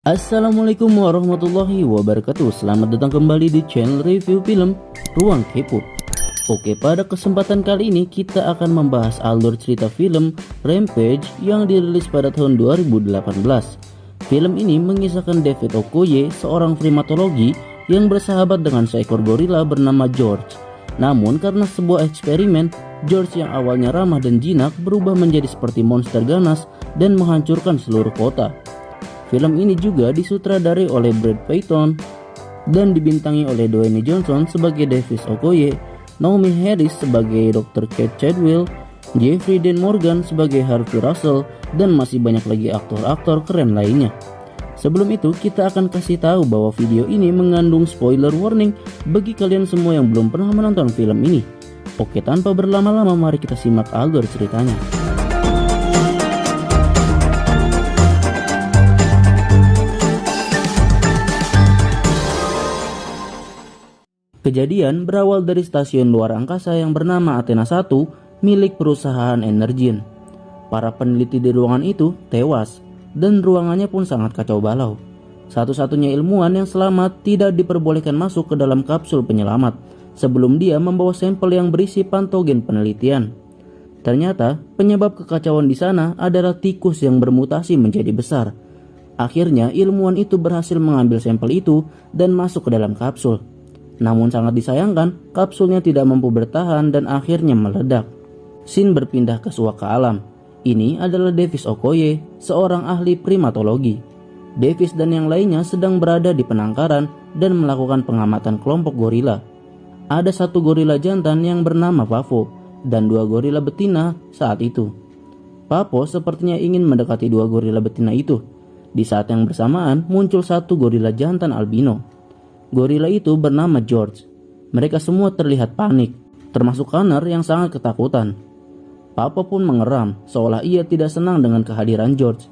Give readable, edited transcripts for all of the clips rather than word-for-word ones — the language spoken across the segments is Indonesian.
Assalamualaikum warahmatullahi wabarakatuh. Selamat datang kembali di channel review film Ruang Kepo. Oke, pada kesempatan kali ini kita akan membahas alur cerita film Rampage yang dirilis pada tahun 2018. Film ini mengisahkan David Okoye, seorang primatologi yang bersahabat dengan seekor gorila bernama George. Namun karena sebuah eksperimen, George yang awalnya ramah dan jinak berubah menjadi seperti monster ganas dan menghancurkan seluruh kota. Film ini juga disutradarai oleh Brad Peyton dan dibintangi oleh Dwayne Johnson sebagai Davis Okoye, Naomi Harris sebagai Dr. Kate Chadwell, Jeffrey Dean Morgan sebagai Harvey Russell, dan masih banyak lagi aktor-aktor keren lainnya. Sebelum itu, kita akan kasih tahu bahwa video ini mengandung spoiler warning bagi kalian semua yang belum pernah menonton film ini. Oke, tanpa berlama-lama mari kita simak alur ceritanya. Kejadian berawal dari stasiun luar angkasa yang bernama Athena 1 milik perusahaan Energean. Para peneliti di ruangan itu tewas dan ruangannya pun sangat kacau balau. Satu-satunya ilmuwan yang selamat tidak diperbolehkan masuk ke dalam kapsul penyelamat sebelum dia membawa sampel yang berisi patogen penelitian. Ternyata penyebab kekacauan di sana adalah tikus yang bermutasi menjadi besar. Akhirnya ilmuwan itu berhasil mengambil sampel itu dan masuk ke dalam kapsul. Namun sangat disayangkan, kapsulnya tidak mampu bertahan dan akhirnya meledak. Scene berpindah ke suaka alam. Ini adalah Davis Okoye, seorang ahli primatologi. Davis dan yang lainnya sedang berada di penangkaran dan melakukan pengamatan kelompok gorila. Ada satu gorila jantan yang bernama Pavo dan dua gorila betina saat itu. Pavo sepertinya ingin mendekati dua gorila betina itu. Di saat yang bersamaan muncul satu gorila jantan albino. Gorila itu bernama George. Mereka semua terlihat panik, termasuk Connor yang sangat ketakutan. Papa pun mengeram, seolah ia tidak senang dengan kehadiran George.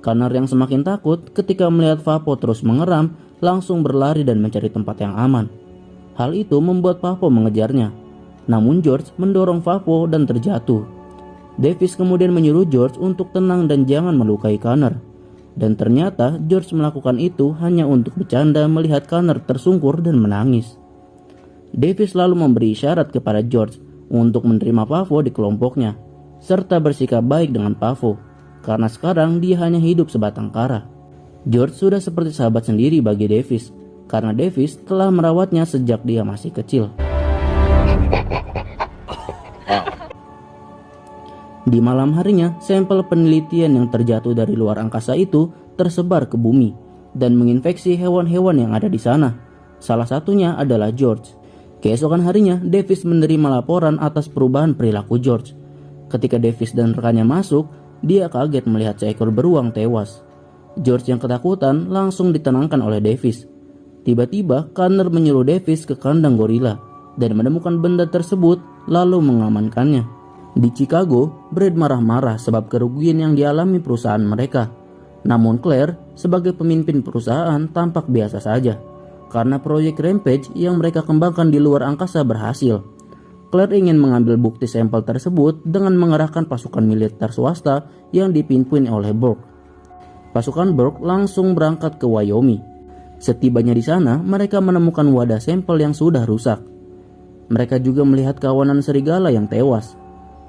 Connor yang semakin takut ketika melihat Papa terus mengeram, langsung berlari dan mencari tempat yang aman. Hal itu membuat Papa mengejarnya. Namun George mendorong Papa dan terjatuh. Davis kemudian menyuruh George untuk tenang dan jangan melukai Connor. Dan ternyata George melakukan itu hanya untuk bercanda melihat Connor tersungkur dan menangis. Davis lalu memberi isyarat kepada George untuk menerima Pavo di kelompoknya, serta bersikap baik dengan Pavo, karena sekarang dia hanya hidup sebatang kara. George sudah seperti sahabat sendiri bagi Davis, karena Davis telah merawatnya sejak dia masih kecil. Di malam harinya, sampel penelitian yang terjatuh dari luar angkasa itu tersebar ke bumi dan menginfeksi hewan-hewan yang ada di sana. Salah satunya adalah George. Keesokan harinya, Davis menerima laporan atas perubahan perilaku George. Ketika Davis dan rekannya masuk, dia kaget melihat seekor beruang tewas. George yang ketakutan langsung ditenangkan oleh Davis. Tiba-tiba, Connor menyuruh Davis ke kandang gorila dan menemukan benda tersebut lalu mengamankannya. Di Chicago, Brad marah-marah sebab kerugian yang dialami perusahaan mereka. Namun Claire, sebagai pemimpin perusahaan, tampak biasa saja karena proyek Rampage yang mereka kembangkan di luar angkasa berhasil. Claire ingin mengambil bukti sampel tersebut dengan mengerahkan pasukan militer swasta yang dipimpin oleh Burke. Pasukan Burke langsung berangkat ke Wyoming. Setibanya di sana, mereka menemukan wadah sampel yang sudah rusak. Mereka juga melihat kawanan serigala yang tewas.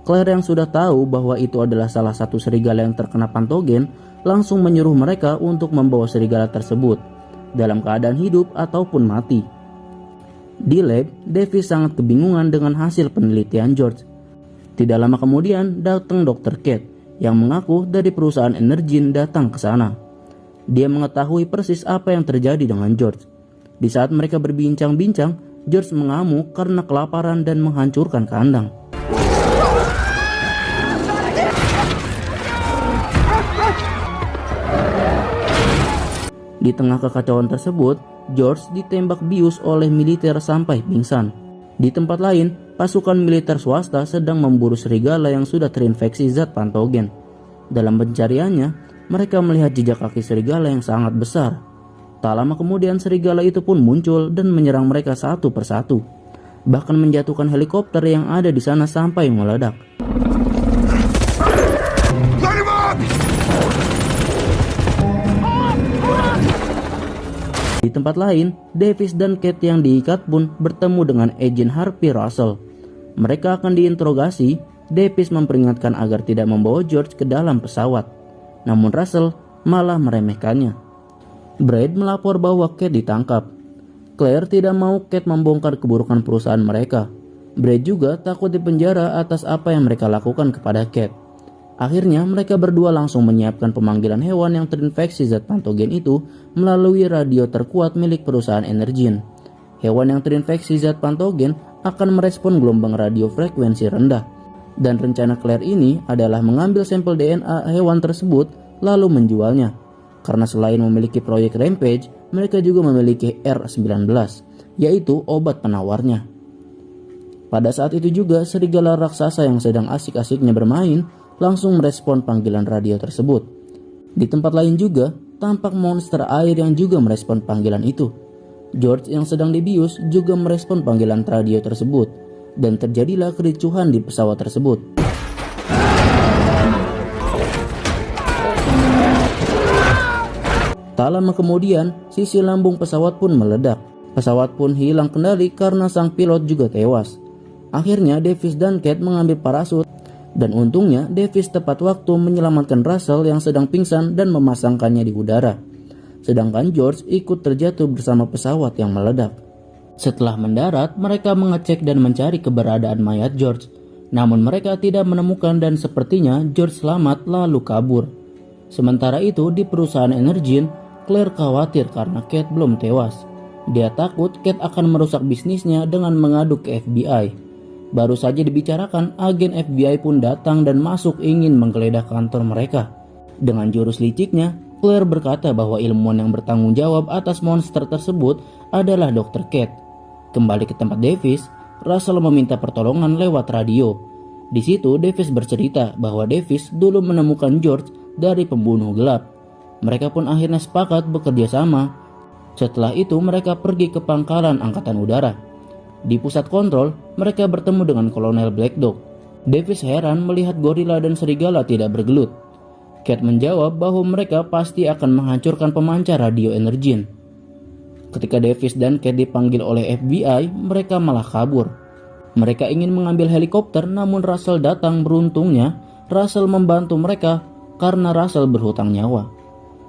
Claire yang sudah tahu bahwa itu adalah salah satu serigala yang terkena patogen langsung menyuruh mereka untuk membawa serigala tersebut dalam keadaan hidup ataupun mati. Di lab, Davis sangat kebingungan dengan hasil penelitian George. Tidak lama kemudian datang Dr. Kate yang mengaku dari perusahaan Energean datang ke sana. Dia mengetahui persis apa yang terjadi dengan George. Di saat mereka berbincang-bincang, George mengamuk karena kelaparan dan menghancurkan kandang. Di tengah kekacauan tersebut, George ditembak bius oleh militer sampai pingsan. Di tempat lain, pasukan militer swasta sedang memburu serigala yang sudah terinfeksi zat patogen. Dalam pencariannya, mereka melihat jejak kaki serigala yang sangat besar. Tak lama kemudian serigala itu pun muncul dan menyerang mereka satu persatu, bahkan menjatuhkan helikopter yang ada di sana sampai meledak. Light him up! Di tempat lain, Davis dan Kate yang diikat pun bertemu dengan Agent Harvey Russell. Mereka akan diinterogasi. Davis memperingatkan agar tidak membawa George ke dalam pesawat, namun Russell malah meremehkannya. Brad melapor bahwa Kate ditangkap. Claire tidak mau Kate membongkar keburukan perusahaan mereka. Brad juga takut dipenjara atas apa yang mereka lakukan kepada Kate. Akhirnya mereka berdua langsung menyiapkan pemanggilan hewan yang terinfeksi zat patogen itu melalui radio terkuat milik perusahaan Energen. Hewan yang terinfeksi zat patogen akan merespon gelombang radio frekuensi rendah. Dan rencana Claire ini adalah mengambil sampel DNA hewan tersebut lalu menjualnya. Karena selain memiliki proyek Rampage, mereka juga memiliki R19, yaitu obat penawarnya. Pada saat itu juga serigala raksasa yang sedang asik-asiknya bermain langsung merespon panggilan radio tersebut. Di tempat lain juga tampak monster air yang juga merespon panggilan itu. George yang sedang dibius juga merespon panggilan radio tersebut, dan terjadilah kericuhan di pesawat tersebut. Tak lama kemudian, sisi lambung pesawat pun meledak. Pesawat pun hilang kendali karena sang pilot juga tewas. Akhirnya Davis dan Kate mengambil parasut, dan untungnya Davis tepat waktu menyelamatkan Russell yang sedang pingsan dan memasangkannya di udara. Sedangkan George ikut terjatuh bersama pesawat yang meledak. Setelah mendarat, mereka mengecek dan mencari keberadaan mayat George. Namun mereka tidak menemukan dan sepertinya George selamat lalu kabur. Sementara itu di perusahaan Energen, Claire khawatir karena Kate belum tewas. Dia takut Kate akan merusak bisnisnya dengan mengadu ke FBI. Baru saja dibicarakan, agen FBI pun datang dan masuk ingin menggeledah kantor mereka. Dengan jurus liciknya, Claire berkata bahwa ilmuwan yang bertanggung jawab atas monster tersebut adalah Dr. Kate. Kembali ke tempat Davis, Russell meminta pertolongan lewat radio. Di situ Davis bercerita bahwa Davis dulu menemukan George dari pembunuh gelap. Mereka pun akhirnya sepakat bekerja sama. Setelah itu mereka pergi ke pangkalan angkatan udara. Di pusat kontrol, mereka bertemu dengan Kolonel Black Dog. Davis heran melihat gorila dan serigala tidak bergelut. Kate menjawab bahwa mereka pasti akan menghancurkan pemancar radio Energen. Ketika Davis dan Kate dipanggil oleh FBI, mereka malah kabur. Mereka ingin mengambil helikopter, namun Russell datang. Beruntungnya, Russell membantu mereka karena Russell berhutang nyawa.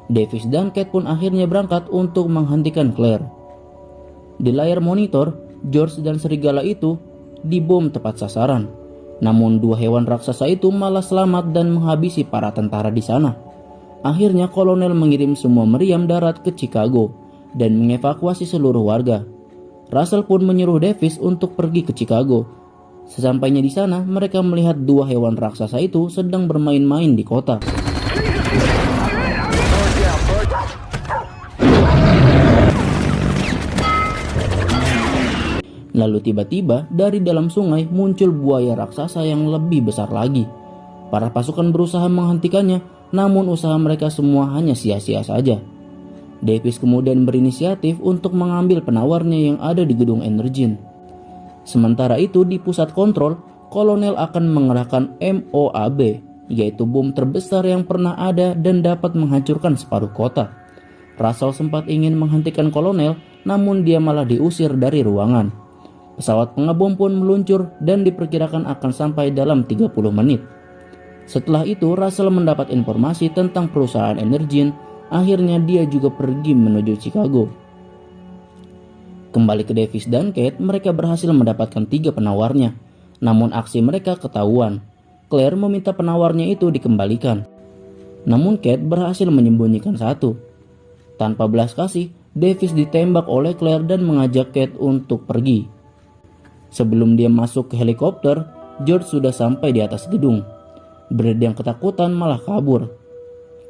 Davis dan Kate pun akhirnya berangkat untuk menghentikan Claire. Di layar monitor, George dan serigala itu dibom tepat sasaran. Namun dua hewan raksasa itu malah selamat dan menghabisi para tentara di sana. Akhirnya kolonel mengirim semua meriam darat ke Chicago dan mengevakuasi seluruh warga. Russell pun menyuruh Davis untuk pergi ke Chicago. Sesampainya di sana, mereka melihat dua hewan raksasa itu sedang bermain-main di kota. Lalu tiba-tiba dari dalam sungai muncul buaya raksasa yang lebih besar lagi. Para pasukan berusaha menghentikannya, namun usaha mereka semua hanya sia-sia saja. Davis kemudian berinisiatif untuk mengambil penawarnya yang ada di gedung Energen. Sementara itu di pusat kontrol, kolonel akan mengerahkan MOAB, yaitu bom terbesar yang pernah ada dan dapat menghancurkan separuh kota. Russell sempat ingin menghentikan kolonel, namun dia malah diusir dari ruangan. Pesawat pengebom pun meluncur dan diperkirakan akan sampai dalam 30 menit. Setelah itu Russell mendapat informasi tentang perusahaan Energen. Akhirnya dia juga pergi menuju Chicago. Kembali ke Davis dan Kate, mereka berhasil mendapatkan 3 penawarnya. Namun aksi mereka ketahuan. Claire meminta penawarnya itu dikembalikan. Namun Kate berhasil menyembunyikan satu. Tanpa belas kasih, Davis ditembak oleh Claire dan mengajak Kate untuk pergi. Sebelum dia masuk ke helikopter, George sudah sampai di atas gedung. Brad yang ketakutan malah kabur.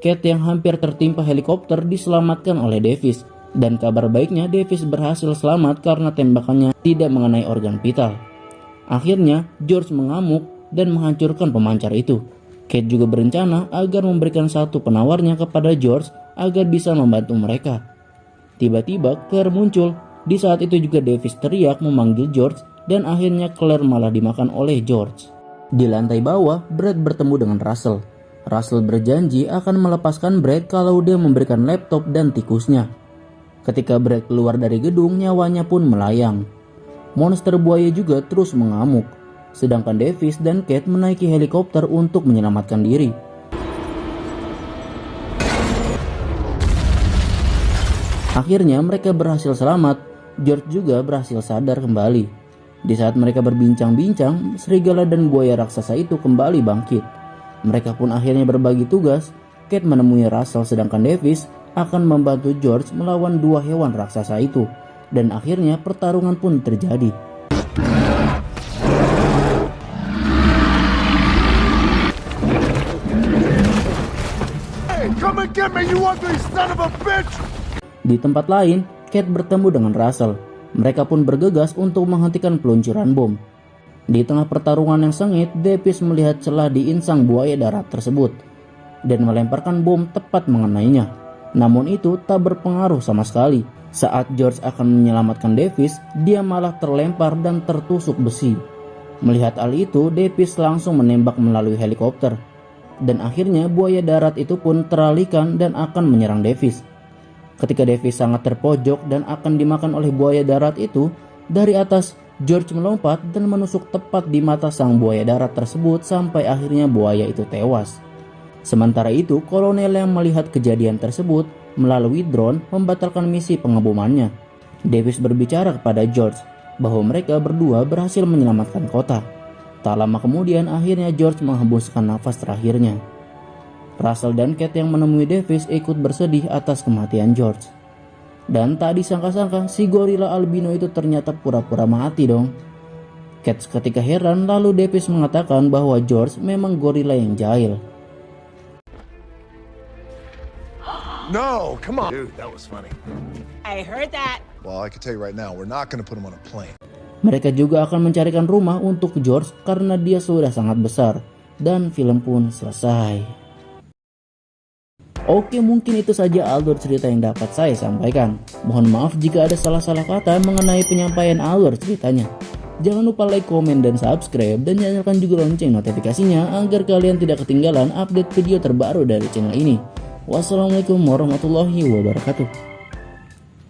Kate yang hampir tertimpa helikopter diselamatkan oleh Davis. Dan kabar baiknya Davis berhasil selamat karena tembakannya tidak mengenai organ vital. Akhirnya George mengamuk dan menghancurkan pemancar itu. Kate juga berencana agar memberikan satu penawarnya kepada George agar bisa membantu mereka. Tiba-tiba Claire muncul. Di saat itu juga Davis teriak memanggil George dan akhirnya Claire malah dimakan oleh George. Di lantai bawah, Brad bertemu dengan Russell. Russell berjanji akan melepaskan Brad kalau dia memberikan laptop dan tikusnya. Ketika Brad keluar dari gedung, nyawanya pun melayang. Monster buaya juga terus mengamuk, sedangkan Davis dan Kate menaiki helikopter untuk menyelamatkan diri. Akhirnya mereka berhasil selamat. George juga berhasil sadar kembali. Di saat mereka berbincang-bincang, serigala dan buaya raksasa itu kembali bangkit. Mereka pun akhirnya berbagi tugas. Kate menemui Russell sedangkan Davis akan membantu George melawan dua hewan raksasa itu. Dan akhirnya pertarungan pun terjadi. Hey, come and get me, you ugly son of a bitch! Di tempat lain, Kate bertemu dengan Russell. Mereka pun bergegas untuk menghentikan peluncuran bom. Di tengah pertarungan yang sengit, Davis melihat celah di insang buaya darat tersebut dan melemparkan bom tepat mengenainya. Namun itu tak berpengaruh sama sekali. Saat George akan menyelamatkan Davis, dia malah terlempar dan tertusuk besi. Melihat hal itu, Davis langsung menembak melalui helikopter. Dan akhirnya buaya darat itu pun teralihkan dan akan menyerang Davis. Ketika Davis sangat terpojok dan akan dimakan oleh buaya darat itu, dari atas George melompat dan menusuk tepat di mata sang buaya darat tersebut sampai akhirnya buaya itu tewas. Sementara itu, kolonel yang melihat kejadian tersebut melalui drone membatalkan misi pengebomannya. Davis berbicara kepada George bahwa mereka berdua berhasil menyelamatkan kota. Tak lama kemudian akhirnya George menghembuskan nafas terakhirnya. Russell dan Kate yang menemui Davis ikut bersedih atas kematian George. Dan tak disangka-sangka si gorila albino itu ternyata pura-pura mati dong. Kate seketika heran, lalu Davis mengatakan bahwa George memang gorila yang jahil. No, come on. Dude, that was funny. I heard that. Well, I can tell you right now, we're not going to put him on a plane. Mereka juga akan mencarikan rumah untuk George karena dia sudah sangat besar. Dan film pun selesai. Oke, mungkin itu saja alur cerita yang dapat saya sampaikan. Mohon maaf jika ada salah-salah kata mengenai penyampaian alur ceritanya. Jangan lupa like, komen, dan subscribe, dan nyalakan juga lonceng notifikasinya agar kalian tidak ketinggalan update video terbaru dari channel ini. Wassalamualaikum warahmatullahi wabarakatuh.